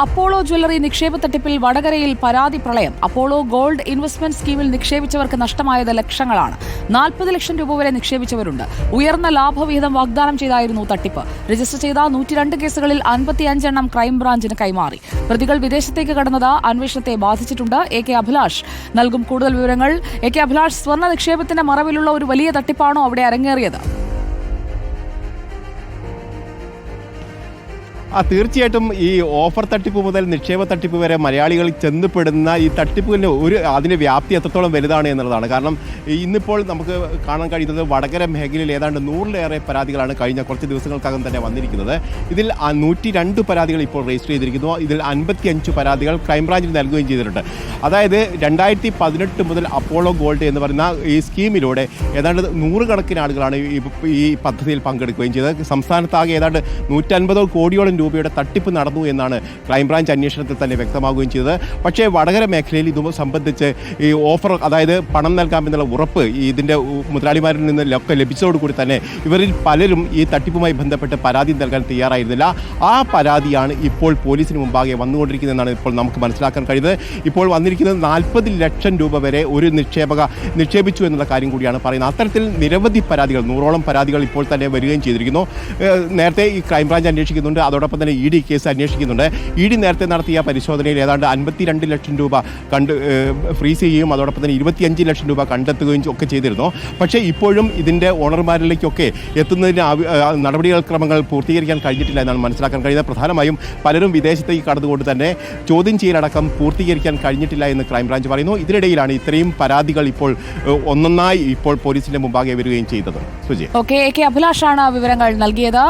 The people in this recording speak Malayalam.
അപ്പോളോ ജ്വല്ലറി നിക്ഷേപ തട്ടിപ്പിൽ വടകരയിൽ പരാതി പ്രളയം. അപ്പോളോ ഗോൾഡ് ഇൻവെസ്റ്റ്മെന്റ് സ്കീമിൽ നിക്ഷേപിച്ചവർക്ക് നഷ്ടമായത് ലക്ഷങ്ങളാണ്. 40 ലക്ഷം രൂപ വരെ നിക്ഷേപിച്ചവരുണ്ട്. ഉയർന്ന ലാഭവിഹിതം വാഗ്ദാനം ചെയ്തായിരുന്നു തട്ടിപ്പ്. രജിസ്റ്റർ ചെയ്ത 102 കേസുകളിൽ 55 എണ്ണം ക്രൈംബ്രാഞ്ചിന് കൈമാറി. പ്രതികൾ വിദേശത്തേക്ക് കടന്നത് അന്വേഷണത്തെ ബാധിച്ചിട്ടുണ്ട്. എ കെ അഭിലാഷ് നൽകും കൂടുതൽ വിവരങ്ങൾ. എ കെ അഭിലാഷ്, സ്വർണ്ണ നിക്ഷേപത്തിന്റെ മറവിലുള്ള ഒരു വലിയ തട്ടിപ്പാണോ അവിടെ അരങ്ങേറിയത്? തീർച്ചയായിട്ടും ഈ ഓഫർ തട്ടിപ്പ് മുതൽ നിക്ഷേപ തട്ടിപ്പ് വരെ മലയാളികൾ ചെന്നപ്പെടുന്ന ഈ തട്ടിപ്പിന് അതിൻ്റെ വ്യാപ്തി എത്രത്തോളം വലുതാണ് എന്നുള്ളതാണ്. കാരണം ഇന്നിപ്പോൾ നമുക്ക് കാണാൻ കഴിയുന്നത് വടകര മേഖലയിൽ ഏതാണ്ട് 100-ലേറെ പരാതികളാണ് കഴിഞ്ഞ കുറച്ച് ദിവസങ്ങൾക്കകം തന്നെ വന്നിരിക്കുന്നത്. ഇതിൽ 102 പരാതികൾ ഇപ്പോൾ രജിസ്റ്റർ ചെയ്തിരിക്കുന്നു. ഇതിൽ 55 പരാതികൾ ക്രൈംബ്രാഞ്ചിന് നൽകുകയും ചെയ്തിട്ടുണ്ട്. അതായത് 2018 മുതൽ അപ്പോളോ ഗോൾഡ് എന്ന് പറയുന്ന ഈ സ്കീമിലൂടെ ഏതാണ്ട് 100 കണക്കിന് ആളുകളാണ് ഈ പദ്ധതിയിൽ പങ്കെടുക്കുകയും ചെയ്തത്. സംസ്ഥാനത്താകെ ഏതാണ്ട് 150 കോടിയോളം രൂപയുടെ തട്ടിപ്പ് നടന്നു എന്നാണ് ക്രൈംബ്രാഞ്ച് അന്വേഷണത്തിൽ തന്നെ വ്യക്തമാവുകയും ചെയ്തത്. പക്ഷേ വടകര മേഖലയിൽ ഇത് സംബന്ധിച്ച് ഈ ഓഫർ, അതായത് പണം നൽകാമെന്നുള്ള ഉറപ്പ് ഇതിൻ്റെ മുതലാളിമാരിൽ നിന്ന് ലഭിച്ചതോടുകൂടി തന്നെ ഇവരിൽ പലരും ഈ തട്ടിപ്പുമായി ബന്ധപ്പെട്ട് പരാതി നൽകാൻ തയ്യാറായിരുന്നില്ല. ആ പരാതിയാണ് ഇപ്പോൾ പോലീസിന് മുമ്പാകെ വന്നുകൊണ്ടിരിക്കുന്നതെന്നാണ് ഇപ്പോൾ നമുക്ക് മനസ്സിലാക്കാൻ കഴിയുന്നത്. ഇപ്പോൾ വന്നിരിക്കുന്നത് 40 ലക്ഷം രൂപ വരെ ഒരു നിക്ഷേപിച്ചു എന്നുള്ള കാര്യം കൂടിയാണ് പറയുന്നത്. അത്തരത്തിൽ നിരവധി പരാതികൾ, 100ഓളം പരാതികൾ ഇപ്പോൾ തന്നെ വരികയും ചെയ്തിരിക്കുന്നു. നേരത്തെ ഈ ക്രൈംബ്രാഞ്ച് അന്വേഷിക്കുന്നുണ്ട്, അതോടൊപ്പം തന്നെ ഇ ഡി കേസ് അന്വേഷിക്കുന്നുണ്ട്. ഇ ഡി നേരത്തെ നടത്തിയ പരിശോധനയിൽ ഏതാണ്ട് 52 ലക്ഷം രൂപ ഫ്രീസ് ചെയ്യുകയും അതോടൊപ്പം തന്നെ 25 ലക്ഷം രൂപ കണ്ടെത്തുകയും ഒക്കെ ചെയ്തിരുന്നു. പക്ഷേ ഇപ്പോഴും ഇതിൻ്റെ ഓണർമാരിലേക്കൊക്കെ എത്തുന്നതിന് നടപടിക്രമങ്ങൾ പൂർത്തീകരിക്കാൻ കഴിഞ്ഞിട്ടില്ല എന്നാണ് മനസ്സിലാക്കാൻ കഴിയുന്നത്. പ്രധാനമായും പലരും വിദേശത്തേക്ക് കടന്നുകൊണ്ട് തന്നെ ചോദ്യം ചെയ്യലടക്കം പൂർത്തീകരിക്കാൻ കഴിഞ്ഞിട്ടില്ല എന്ന് ക്രൈംബ്രാഞ്ച് പറയുന്നു. ഇതിനിടയിലാണ് ഇത്രയും പരാതികൾ ഇപ്പോൾ ഒന്നൊന്നായി ഇപ്പോൾ പോലീസിന്റെ മുമ്പാകെ വരികയും ചെയ്തത്. സുജി, ഓക്കെ, എ കെ അഭിലാഷാണ് വിവരങ്ങൾ നൽകിയത്.